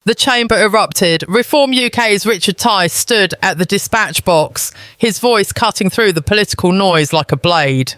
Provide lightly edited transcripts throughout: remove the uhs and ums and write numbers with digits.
The chamber erupted. Reform UK's Richard Tice stood at the dispatch box, his voice cutting through the political noise like a blade.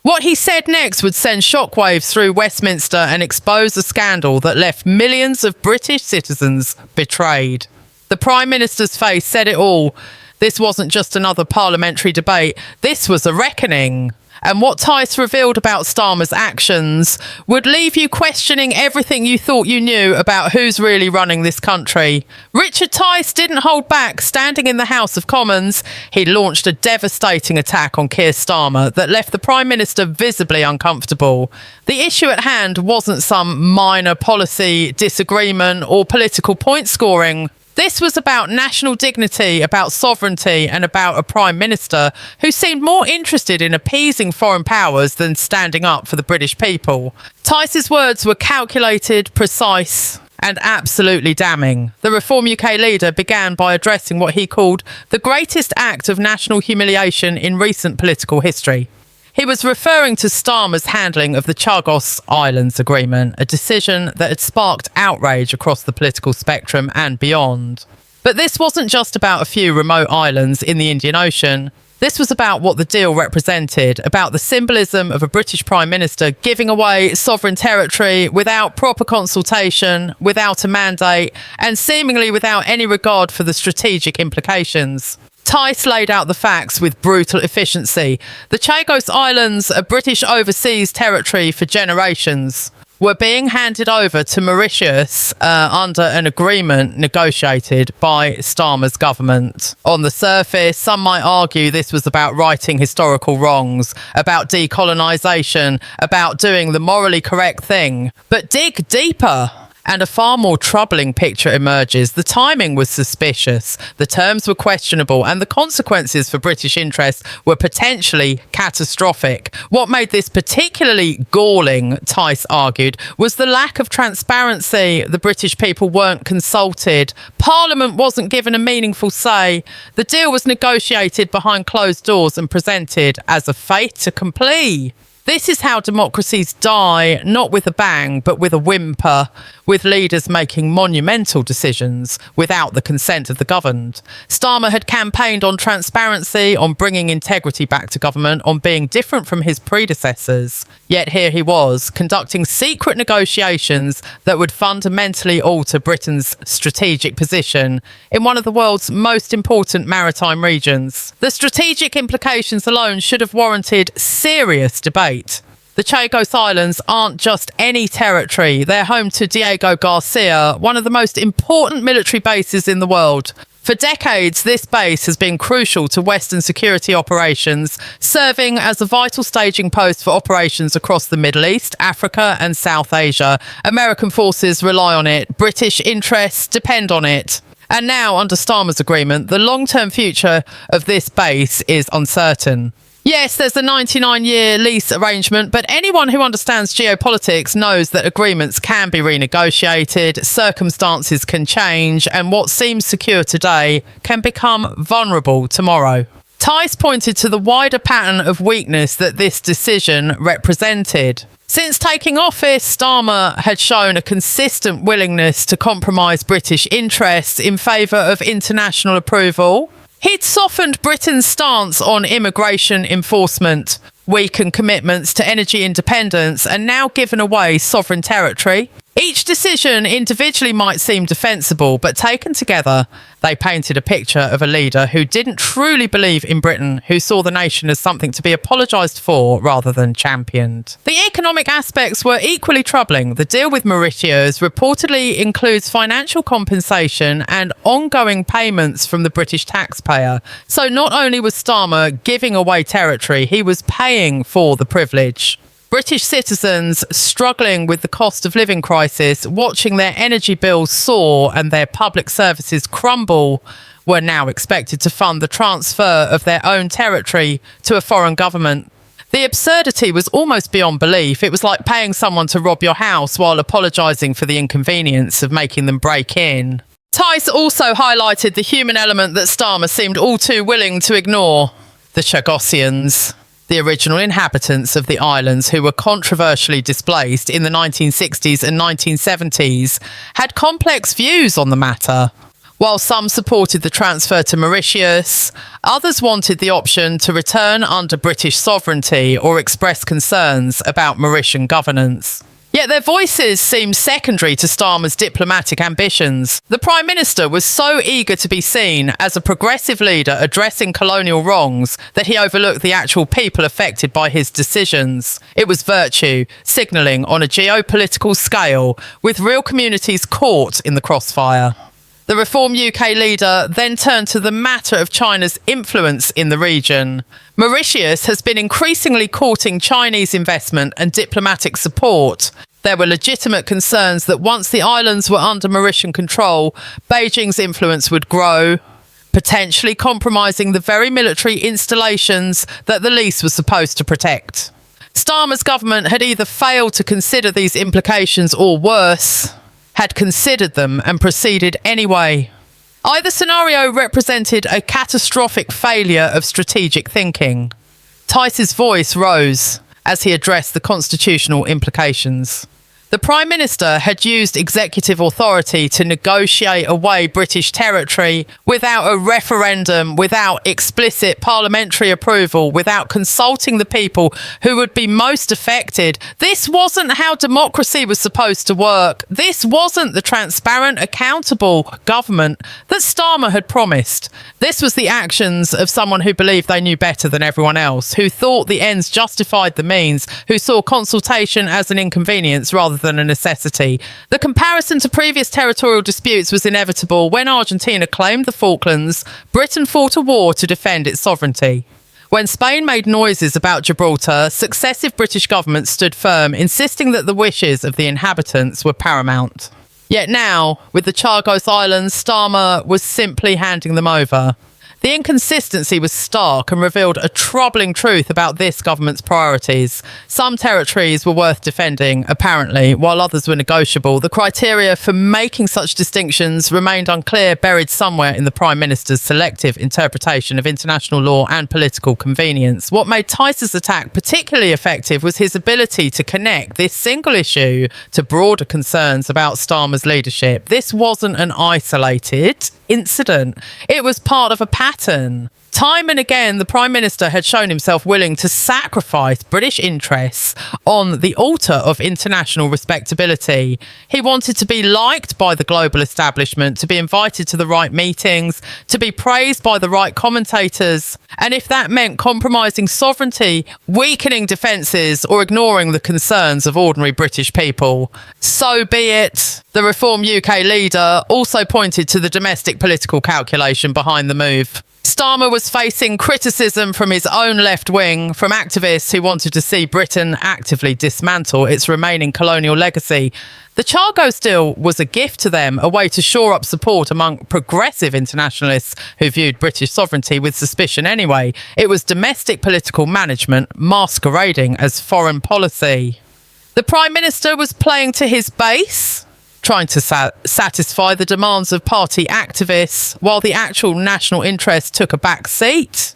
What he said next would send shockwaves through Westminster and expose a scandal that left millions of British citizens betrayed. The Prime Minister's face said it all. This wasn't just another parliamentary debate. This was a reckoning. And what Tice revealed about Starmer's actions would leave you questioning everything you thought you knew about who's really running this country. Richard Tice didn't hold back. Standing in the House of Commons, he launched a devastating attack on Keir Starmer that left the Prime Minister visibly uncomfortable. The issue at hand wasn't some minor policy disagreement or political point scoring. This was about national dignity, about sovereignty, and about a Prime Minister who seemed more interested in appeasing foreign powers than standing up for the British people. Tice's words were calculated, precise, and absolutely damning. The Reform UK leader began by addressing what he called the greatest act of national humiliation in recent political history. He was referring to Starmer's handling of the Chagos Islands Agreement, a decision that had sparked outrage across the political spectrum and beyond. But this wasn't just about a few remote islands in the Indian Ocean. This was about what the deal represented, about the symbolism of a British Prime Minister giving away sovereign territory without proper consultation, without a mandate, and seemingly without any regard for the strategic implications. Tice laid out the facts with brutal efficiency. The Chagos Islands, a British overseas territory for generations, were being handed over to Mauritius under an agreement negotiated by Starmer's government. On the surface, some might argue this was about righting historical wrongs, about decolonisation, about doing the morally correct thing. But dig deeper, and a far more troubling picture emerges. The timing was suspicious, the terms were questionable, and the consequences for British interests were potentially catastrophic. What made this particularly galling, Tice argued, was the lack of transparency. The British people weren't consulted. Parliament wasn't given a meaningful say. The deal was negotiated behind closed doors and presented as a fait accompli. This is how democracies die, not with a bang, but with a whimper, with leaders making monumental decisions without the consent of the governed. Starmer had campaigned on transparency, on bringing integrity back to government, on being different from his predecessors. Yet here he was, conducting secret negotiations that would fundamentally alter Britain's strategic position in one of the world's most important maritime regions. The strategic implications alone should have warranted serious debate. The Chagos Islands aren't just any territory. They're home to Diego Garcia, one of the most important military bases in the world. For decades, this base has been crucial to Western security operations, serving as a vital staging post for operations across the Middle East, Africa, and South Asia. American forces rely on it. British interests depend on it. And now, under Starmer's agreement, the long-term future of this base is uncertain. Yes, there's a 99-year lease arrangement, but anyone who understands geopolitics knows that agreements can be renegotiated, circumstances can change, and what seems secure today can become vulnerable tomorrow. Tice pointed to the wider pattern of weakness that this decision represented. Since taking office, Starmer had shown a consistent willingness to compromise British interests in favour of international approval. He'd softened Britain's stance on immigration enforcement, weakened commitments to energy independence, and now given away sovereign territory. Each decision individually might seem defensible, but taken together, they painted a picture of a leader who didn't truly believe in Britain, who saw the nation as something to be apologised for rather than championed. The economic aspects were equally troubling. The deal with Mauritius reportedly includes financial compensation and ongoing payments from the British taxpayer. So not only was Starmer giving away territory, he was paying for the privilege. British citizens struggling with the cost of living crisis, watching their energy bills soar and their public services crumble, were now expected to fund the transfer of their own territory to a foreign government. The absurdity was almost beyond belief. It was like paying someone to rob your house while apologising for the inconvenience of making them break in. Tice also highlighted the human element that Starmer seemed all too willing to ignore: the Chagosians. The original inhabitants of the islands, who were controversially displaced in the 1960s and 1970s, had complex views on the matter. While some supported the transfer to Mauritius, others wanted the option to return under British sovereignty or express concerns about Mauritian governance. Yet their voices seemed secondary to Starmer's diplomatic ambitions. The Prime Minister was so eager to be seen as a progressive leader addressing colonial wrongs that he overlooked the actual people affected by his decisions. It was virtue, signalling on a geopolitical scale, with real communities caught in the crossfire. The Reform UK leader then turned to the matter of China's influence in the region. Mauritius has been increasingly courting Chinese investment and diplomatic support. There were legitimate concerns that once the islands were under Mauritian control, Beijing's influence would grow, potentially compromising the very military installations that the lease was supposed to protect. Starmer's government had either failed to consider these implications or, worse, had considered them and proceeded anyway. Either scenario represented a catastrophic failure of strategic thinking. Tice's voice rose as he addressed the constitutional implications. The Prime Minister had used executive authority to negotiate away British territory without a referendum, without explicit parliamentary approval, without consulting the people who would be most affected. This wasn't how democracy was supposed to work. This wasn't the transparent, accountable government that Starmer had promised. This was the actions of someone who believed they knew better than everyone else, who thought the ends justified the means, who saw consultation as an inconvenience rather than a necessity. The comparison to previous territorial disputes was inevitable. When Argentina claimed the Falklands, Britain fought a war to defend its sovereignty. When Spain made noises about Gibraltar, successive British governments stood firm, insisting that the wishes of the inhabitants were paramount. Yet now, with the Chagos Islands, Starmer was simply handing them over. The inconsistency was stark and revealed a troubling truth about this government's priorities. Some territories were worth defending, apparently, while others were negotiable. The criteria for making such distinctions remained unclear, buried somewhere in the Prime Minister's selective interpretation of international law and political convenience. What made Tice's attack particularly effective was his ability to connect this single issue to broader concerns about Starmer's leadership. This wasn't an isolated incident. It was part of a pattern. Time and again, the Prime Minister had shown himself willing to sacrifice British interests on the altar of international respectability. He wanted to be liked by the global establishment, to be invited to the right meetings, to be praised by the right commentators. And if that meant compromising sovereignty, weakening defences, or ignoring the concerns of ordinary British people, so be it. The Reform UK leader also pointed to the domestic political calculation behind the move. Starmer was facing criticism from his own left wing, from activists who wanted to see Britain actively dismantle its remaining colonial legacy. The Chagos deal was a gift to them, a way to shore up support among progressive internationalists who viewed British sovereignty with suspicion anyway. It was domestic political management masquerading as foreign policy. The Prime Minister was playing to his base, trying to satisfy the demands of party activists, while the actual national interest took a back seat.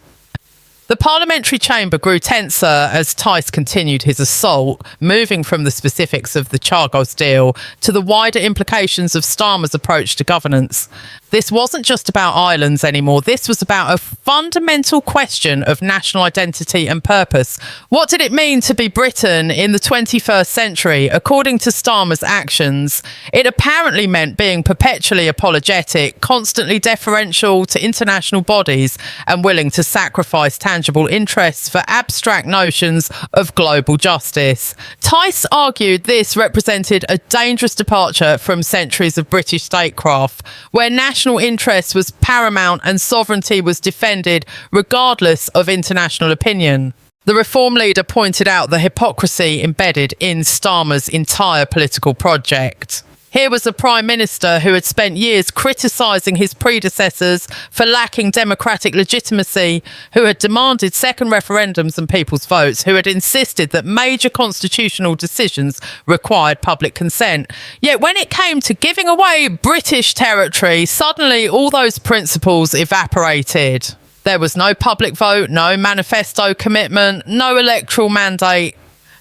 The parliamentary chamber grew tenser as Tice continued his assault, moving from the specifics of the Chagos deal to the wider implications of Starmer's approach to governance. This wasn't just about islands anymore. This was about a fundamental question of national identity and purpose. What did it mean to be Britain in the 21st century? According to Starmer's actions, it apparently meant being perpetually apologetic, constantly deferential to international bodies, and willing to sacrifice tangible interests for abstract notions of global justice. Tice argued this represented a dangerous departure from centuries of British statecraft, where national interest was paramount and sovereignty was defended regardless of international opinion. The Reform leader pointed out the hypocrisy embedded in Starmer's entire political project. Here was a Prime Minister who had spent years criticising his predecessors for lacking democratic legitimacy, who had demanded second referendums and people's votes, who had insisted that major constitutional decisions required public consent. Yet when it came to giving away British territory, suddenly all those principles evaporated. There was no public vote, no manifesto commitment, no electoral mandate.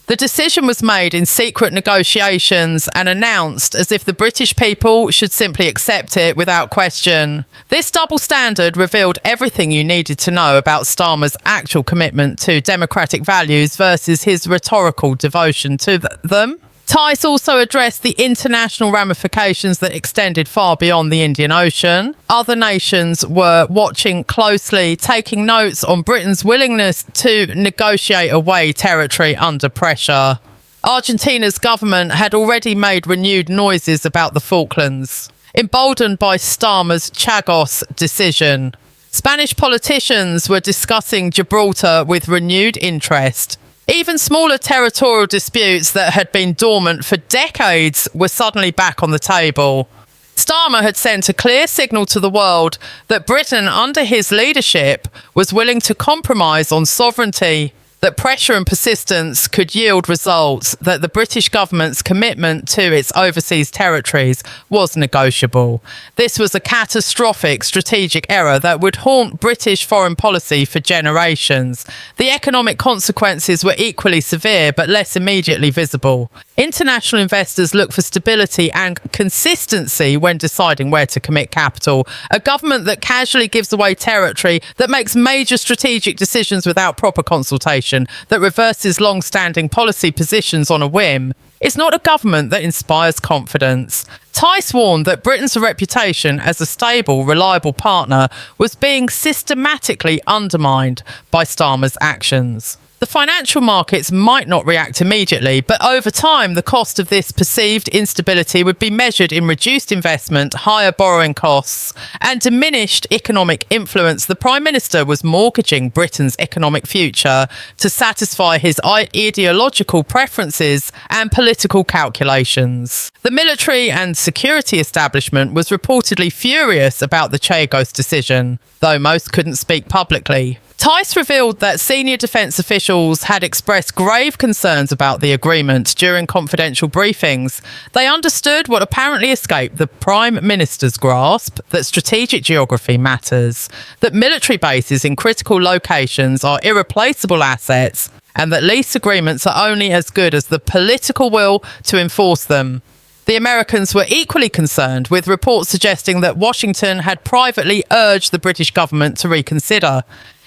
The decision was made in secret negotiations and announced as if the British people should simply accept it without question. This double standard revealed everything you needed to know about Starmer's actual commitment to democratic values versus his rhetorical devotion to them. Tice also addressed the international ramifications that extended far beyond the Indian Ocean. Other nations were watching closely, taking notes on Britain's willingness to negotiate away territory under pressure. Argentina's government had already made renewed noises about the Falklands, emboldened by Starmer's Chagos decision. Spanish politicians were discussing Gibraltar with renewed interest. Even smaller territorial disputes that had been dormant for decades were suddenly back on the table. Starmer had sent a clear signal to the world that Britain, under his leadership, was willing to compromise on sovereignty, that pressure and persistence could yield results, that the British government's commitment to its overseas territories was negotiable. This was a catastrophic strategic error that would haunt British foreign policy for generations. The economic consequences were equally severe but less immediately visible. International investors look for stability and consistency when deciding where to commit capital. A government that casually gives away territory, that makes major strategic decisions without proper consultation, that reverses long-standing policy positions on a whim, is not a government that inspires confidence. Tice warned that Britain's reputation as a stable, reliable partner was being systematically undermined by Starmer's actions. The financial markets might not react immediately, but over time, the cost of this perceived instability would be measured in reduced investment, higher borrowing costs, and diminished economic influence. The Prime Minister was mortgaging Britain's economic future to satisfy his ideological preferences and political calculations. The military and security establishment was reportedly furious about the Chagos decision, though most couldn't speak publicly. Tice revealed that senior defence officials had expressed grave concerns about the agreement during confidential briefings. They understood what apparently escaped the Prime Minister's grasp, that strategic geography matters, that military bases in critical locations are irreplaceable assets, and that lease agreements are only as good as the political will to enforce them. The Americans were equally concerned, with reports suggesting that Washington had privately urged the British government to reconsider.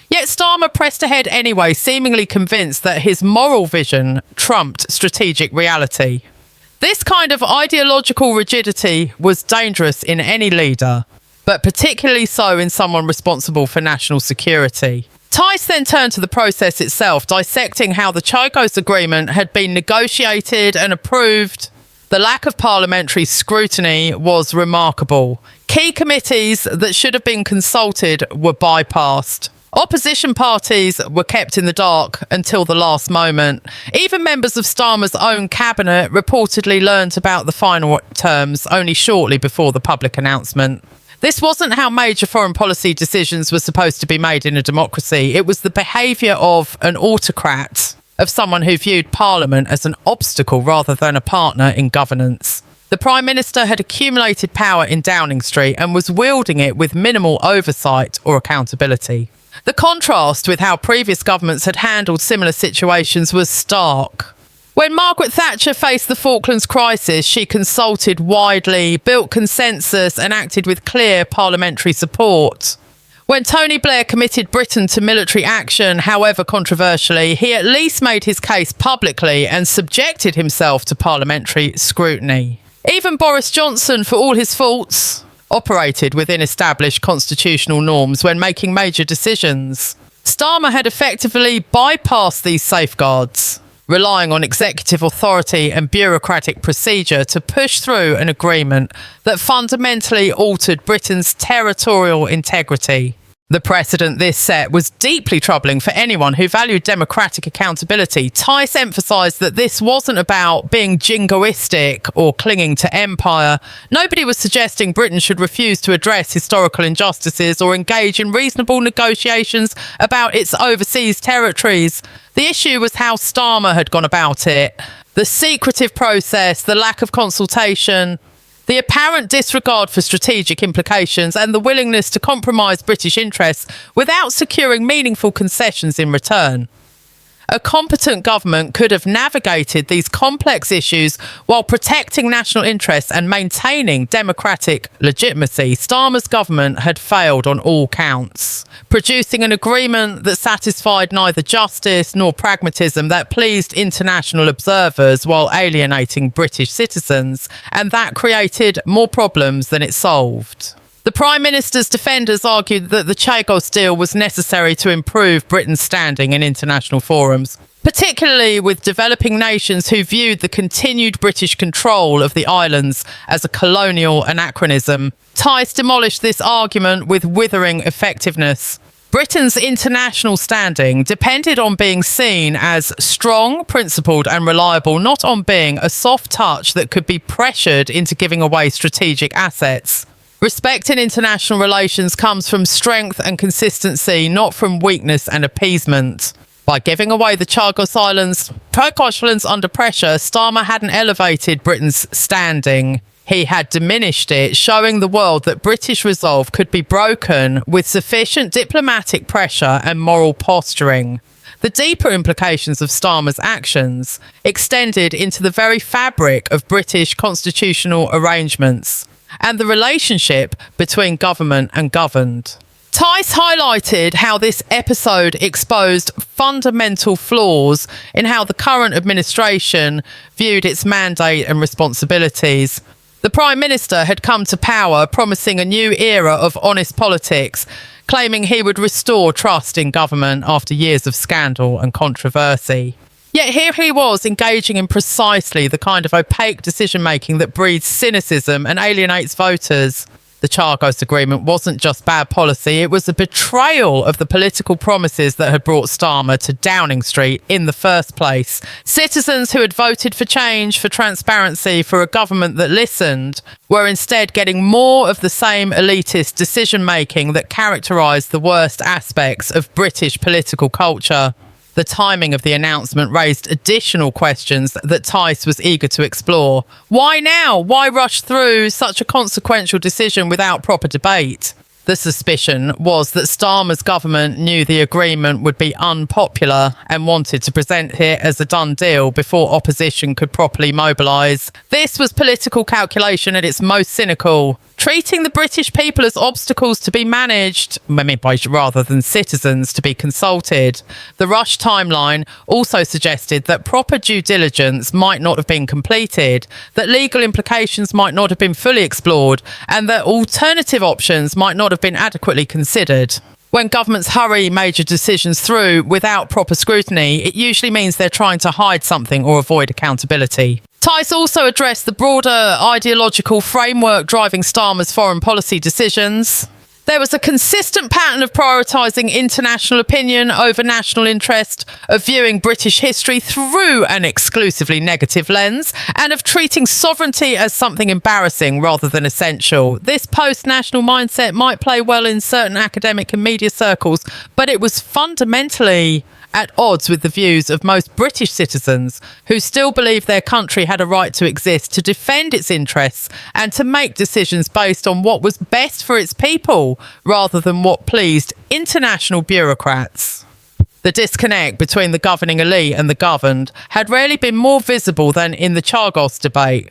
Yet Starmer pressed ahead anyway, seemingly convinced that his moral vision trumped strategic reality. This kind of ideological rigidity was dangerous in any leader, but particularly so in someone responsible for national security. Tice then turned to the process itself, dissecting how the Chagos Agreement had been negotiated and approved. The lack of parliamentary scrutiny was remarkable. Key committees that should have been consulted were bypassed. Opposition parties were kept in the dark until the last moment. Even members of Starmer's own cabinet reportedly learnt about the final terms only shortly before the public announcement. This wasn't how major foreign policy decisions were supposed to be made in a democracy. It was the behaviour of an autocrat, of someone who viewed Parliament as an obstacle rather than a partner in governance. The Prime Minister had accumulated power in Downing Street and was wielding it with minimal oversight or accountability. The contrast with how previous governments had handled similar situations was stark. When Margaret Thatcher faced the Falklands crisis, she consulted widely, built consensus and acted with clear parliamentary support. When Tony Blair committed Britain to military action, however controversially, he at least made his case publicly and subjected himself to parliamentary scrutiny. Even Boris Johnson, for all his faults, operated within established constitutional norms when making major decisions. Starmer had effectively bypassed these safeguards, relying on executive authority and bureaucratic procedure to push through an agreement that fundamentally altered Britain's territorial integrity. The precedent this set was deeply troubling for anyone who valued democratic accountability. Tice emphasised that this wasn't about being jingoistic or clinging to empire. Nobody was suggesting Britain should refuse to address historical injustices or engage in reasonable negotiations about its overseas territories. The issue was how Starmer had gone about it. The secretive process, the lack of consultation, The apparent disregard for strategic implications and the willingness to compromise British interests without securing meaningful concessions in return. A competent government could have navigated these complex issues while protecting national interests and maintaining democratic legitimacy. Starmer's government had failed on all counts, producing an agreement that satisfied neither justice nor pragmatism, that pleased international observers while alienating British citizens, and that created more problems than it solved. The Prime Minister's defenders argued that the Chagos deal was necessary to improve Britain's standing in international forums, particularly with developing nations who viewed the continued British control of the islands as a colonial anachronism. Tice demolished this argument with withering effectiveness. Britain's international standing depended on being seen as strong, principled and reliable, not on being a soft touch that could be pressured into giving away strategic assets. Respect in international relations comes from strength and consistency, not from weakness and appeasement. By giving away the Chagos Islands under pressure, Starmer hadn't elevated Britain's standing. He had diminished it, showing the world that British resolve could be broken with sufficient diplomatic pressure and moral posturing. The deeper implications of Starmer's actions extended into the very fabric of British constitutional arrangements and the relationship between government and governed. Tice highlighted how this episode exposed fundamental flaws in how the current administration viewed its mandate and responsibilities. The Prime Minister had come to power promising a new era of honest politics, claiming he would restore trust in government after years of scandal and controversy. Yet here he was engaging in precisely the kind of opaque decision-making that breeds cynicism and alienates voters. The Chagos Agreement wasn't just bad policy, it was a betrayal of the political promises that had brought Starmer to Downing Street in the first place. Citizens who had voted for change, for transparency, for a government that listened, were instead getting more of the same elitist decision-making that characterised the worst aspects of British political culture. The timing of the announcement raised additional questions that Tice was eager to explore. Why now? Why rush through such a consequential decision without proper debate? The suspicion was that Starmer's government knew the agreement would be unpopular and wanted to present it as a done deal before opposition could properly mobilise. This was political calculation at its most cynical, treating the British people as obstacles to be managed, rather than citizens to be consulted. The rush timeline also suggested that proper due diligence might not have been completed, that legal implications might not have been fully explored, and that alternative options might not have been adequately considered. When governments hurry major decisions through without proper scrutiny, it usually means they're trying to hide something or avoid accountability. Tice also addressed the broader ideological framework driving Starmer's foreign policy decisions. There was a consistent pattern of prioritising international opinion over national interest, of viewing British history through an exclusively negative lens, and of treating sovereignty as something embarrassing rather than essential. This post-national mindset might play well in certain academic and media circles, but it was fundamentally at odds with the views of most British citizens who still believed their country had a right to exist, to defend its interests and to make decisions based on what was best for its people rather than what pleased international bureaucrats. The disconnect between the governing elite and the governed had rarely been more visible than in the Chagos debate.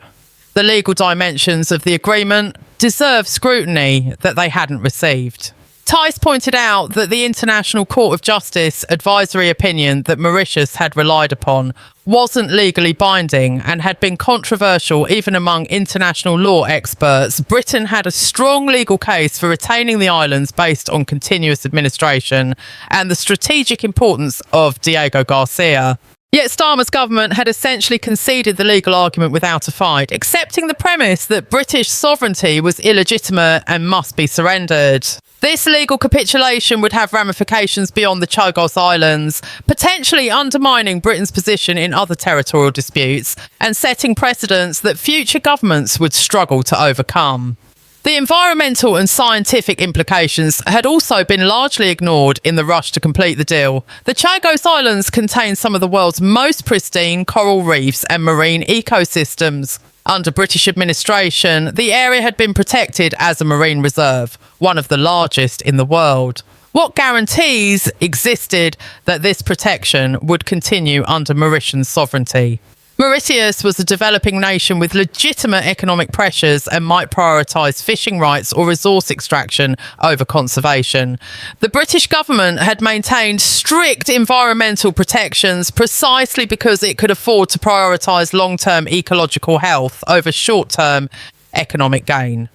The legal dimensions of the agreement deserve scrutiny that they hadn't received. Tice pointed out that the International Court of Justice advisory opinion that Mauritius had relied upon wasn't legally binding and had been controversial even among international law experts. Britain had a strong legal case for retaining the islands based on continuous administration and the strategic importance of Diego Garcia. Yet Starmer's government had essentially conceded the legal argument without a fight, accepting the premise that British sovereignty was illegitimate and must be surrendered. This legal capitulation would have ramifications beyond the Chagos Islands, potentially undermining Britain's position in other territorial disputes and setting precedents that future governments would struggle to overcome. The environmental and scientific implications had also been largely ignored in the rush to complete the deal. The Chagos Islands contain some of the world's most pristine coral reefs and marine ecosystems. Under British administration, the area had been protected as a marine reserve, one of the largest in the world. What guarantees existed that this protection would continue under Mauritian sovereignty? Mauritius was a developing nation with legitimate economic pressures and might prioritise fishing rights or resource extraction over conservation. The British government had maintained strict environmental protections precisely because it could afford to prioritise long-term ecological health over short-term economic gain.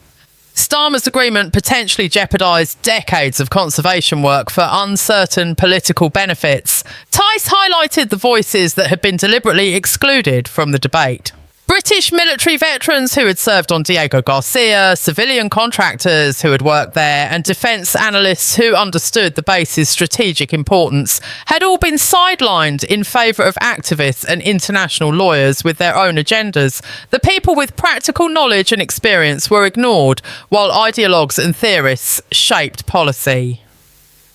Starmer's agreement potentially jeopardised decades of conservation work for uncertain political benefits. Tice highlighted the voices that had been deliberately excluded from the debate. British military veterans who had served on Diego Garcia, civilian contractors who had worked there, and defence analysts who understood the base's strategic importance had all been sidelined in favour of activists and international lawyers with their own agendas. The people with practical knowledge and experience were ignored, while ideologues and theorists shaped policy.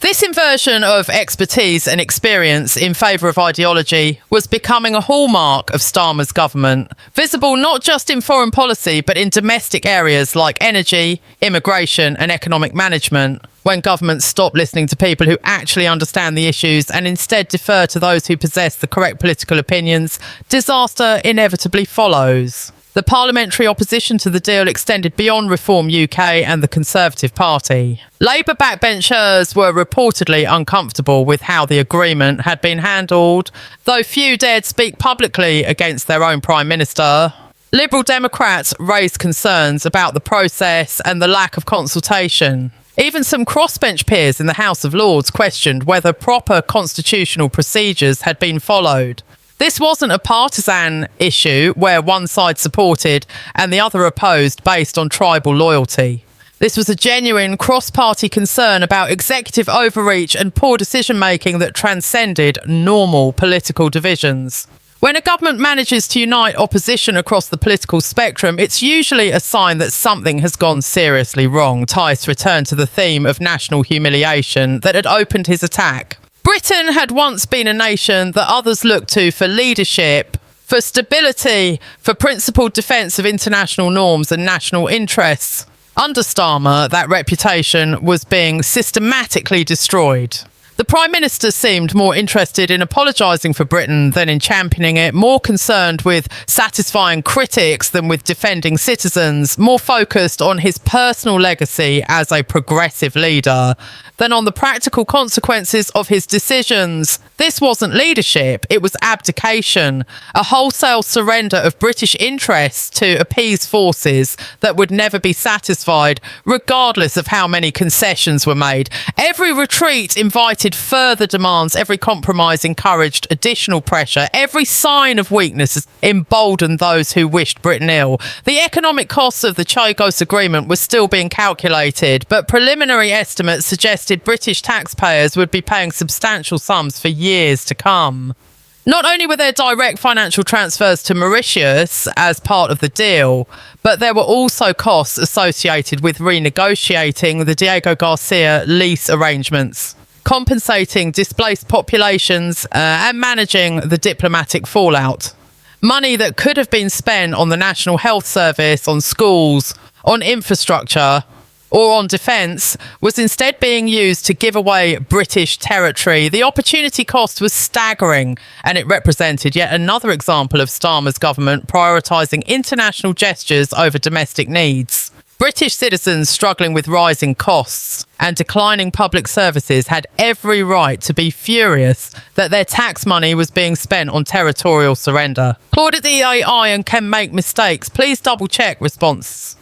This inversion of expertise and experience in favour of ideology was becoming a hallmark of Starmer's government, visible not just in foreign policy but in domestic areas like energy, immigration and economic management. When governments stop listening to people who actually understand the issues and instead defer to those who possess the correct political opinions, disaster inevitably follows. The parliamentary opposition to the deal extended beyond Reform UK and the Conservative Party. Labour backbenchers were reportedly uncomfortable with how the agreement had been handled, though few dared speak publicly against their own Prime Minister. Liberal Democrats raised concerns about the process and the lack of consultation. Even some crossbench peers in the House of Lords questioned whether proper constitutional procedures had been followed. This wasn't a partisan issue where one side supported and the other opposed based on tribal loyalty. This was a genuine cross-party concern about executive overreach and poor decision-making that transcended normal political divisions. When a government manages to unite opposition across the political spectrum, it's usually a sign that something has gone seriously wrong. Tice returned to the theme of national humiliation that had opened his attack. Britain had once been a nation that others looked to for leadership, for stability, for principled defence of international norms and national interests. Under Starmer, that reputation was being systematically destroyed. The Prime Minister seemed more interested in apologising for Britain than in championing it, more concerned with satisfying critics than with defending citizens, more focused on his personal legacy as a progressive leader than on the practical consequences of his decisions. This wasn't leadership, it was abdication, a wholesale surrender of British interests to appease forces that would never be satisfied, regardless of how many concessions were made. Every retreat invited further demands, every compromise encouraged additional pressure, every sign of weakness emboldened those who wished Britain ill. The economic costs of the Chagos Agreement were still being calculated, but preliminary estimates suggested British taxpayers would be paying substantial sums for years to come. Not only were there direct financial transfers to Mauritius as part of the deal, but there were also costs associated with renegotiating the Diego Garcia lease arrangements, compensating displaced populations and managing the diplomatic fallout. Money that could have been spent on the National Health Service, on schools, on infrastructure, or on defence was instead being used to give away British territory. The opportunity cost was staggering, and it represented yet another example of Starmer's government prioritising international gestures over domestic needs. British citizens struggling with rising costs and declining public services had every right to be furious that their tax money was being spent on territorial surrender. Claude at the AI and can make mistakes. Please double check response.